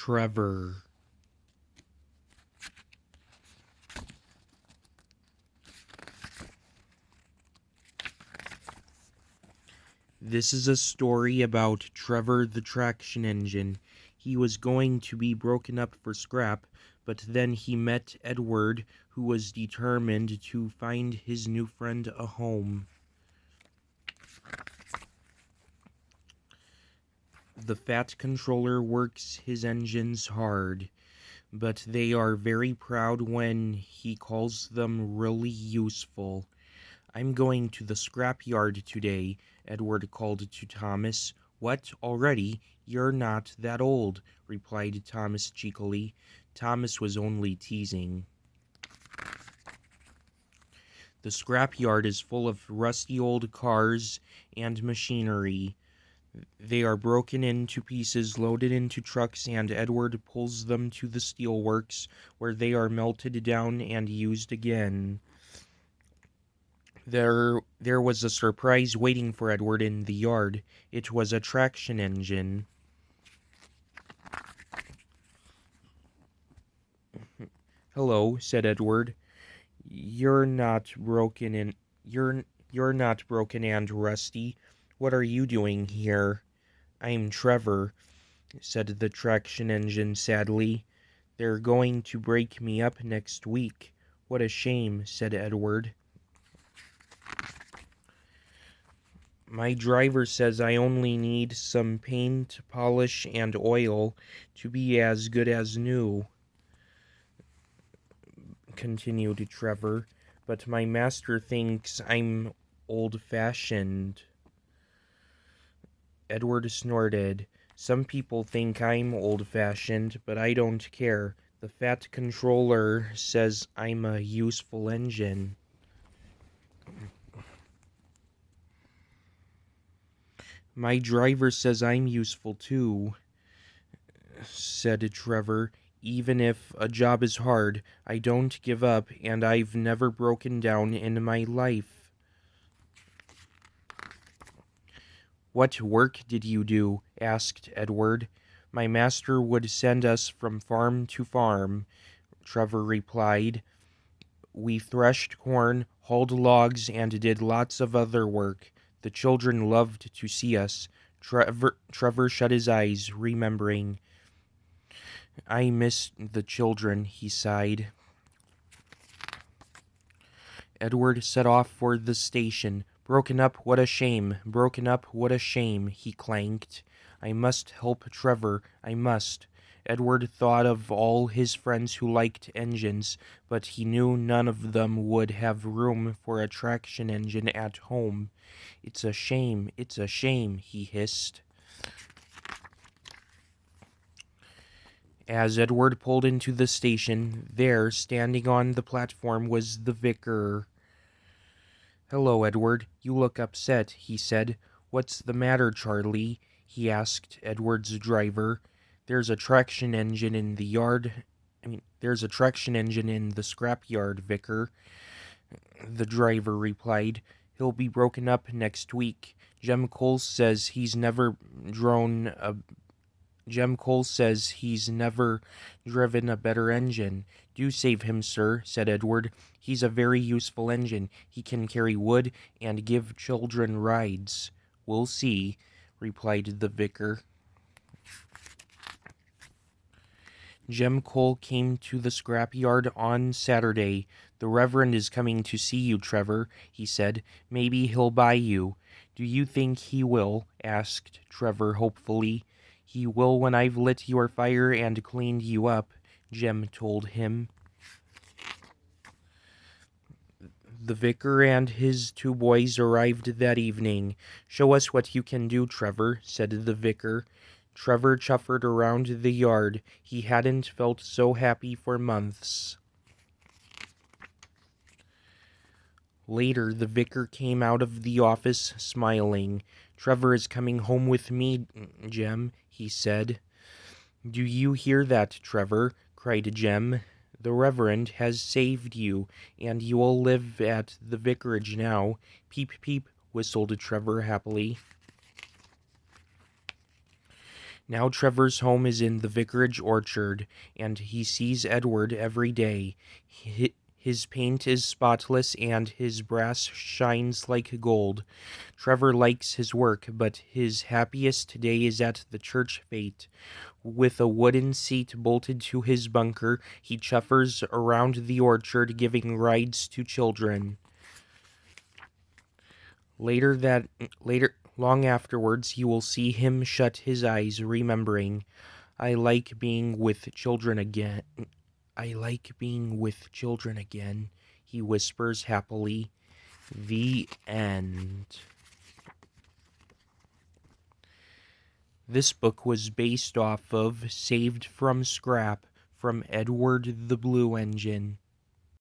Trevor. This is a story about Trevor the traction engine. He was going to be broken up for scrap, but then he met Edward, who was determined to find his new friend a home. The Fat Controller works his engines hard, but they are very proud when he calls them really useful. "I'm going to the scrap yard today," Edward called to Thomas. "What, already? You're not that old," replied Thomas cheekily. Thomas was only teasing. The scrap yard is full of rusty old cars and machinery. They are broken into pieces, loaded into trucks, and Edward pulls them to the steelworks, where they are melted down and used again. There was a surprise waiting for Edward in the yard. It was a traction engine. "Hello," said Edward. You're not broken and rusty. What are you doing here?" "I'm Trevor," said the traction engine sadly. "They're going to break me up next week." "What a shame," said Edward. "My driver says I only need some paint, polish, and oil to be as good as new," continued Trevor, "but my master thinks I'm old-fashioned." Edward snorted. "Some people think I'm old-fashioned, but I don't care. The Fat Controller says I'm a useful engine." "My driver says I'm useful too," said Trevor. "Even if a job is hard, I don't give up, and I've never broken down in my life." "What work did you do?" asked Edward. "My master would send us from farm to farm," Trevor replied. "We threshed corn, hauled logs, and did lots of other work. The children loved to see us." Trevor shut his eyes, remembering. "I miss the children," he sighed. Edward set off for the station. "Broken up, what a shame! Broken up, what a shame!" he clanked. "I must help Trevor, I must." Edward thought of all his friends who liked engines, but he knew none of them would have room for a traction engine at home. It's a shame, he hissed. As Edward pulled into the station, there, standing on the platform, was the vicar. "Hello, Edward. You look upset," he said. "What's the matter, Charlie?" he asked Edward's driver. There's a traction engine in the scrap yard, Vicar," the driver replied. "He'll be broken up next week. Jem Cole says he's never driven a better engine." "Do save him, sir," said Edward. "He's a very useful engine. He can carry wood and give children rides." "We'll see," replied the vicar. Jem Cole came to the scrap yard on Saturday. "The Reverend is coming to see you, Trevor," he said. "Maybe he'll buy you." "Do you think he will?" asked Trevor hopefully. "He will when I've lit your fire and cleaned you up," Jem told him. The vicar and his two boys arrived that evening. "Show us what you can do, Trevor," said the vicar. Trevor chuffered around the yard. He hadn't felt so happy for months. Later, the vicar came out of the office smiling. "Trevor is coming home with me, Jem," he said. "Do you hear that, Trevor?" cried Jem. "The Reverend has saved you, and you will live at the vicarage now." "Peep, peep," whistled Trevor happily. Now Trevor's home is in the vicarage orchard, and he sees Edward every day. His paint is spotless, and his brass shines like gold. Trevor likes his work, but his happiest day is at the church fete. With a wooden seat bolted to his bunker, he chuffers around the orchard, giving rides to children. Long afterwards, you will see him shut his eyes, remembering, I like being with children again. I like being with children again, he whispers happily. The end. This book was based off of Saved from Scrap from Edward the Blue Engine.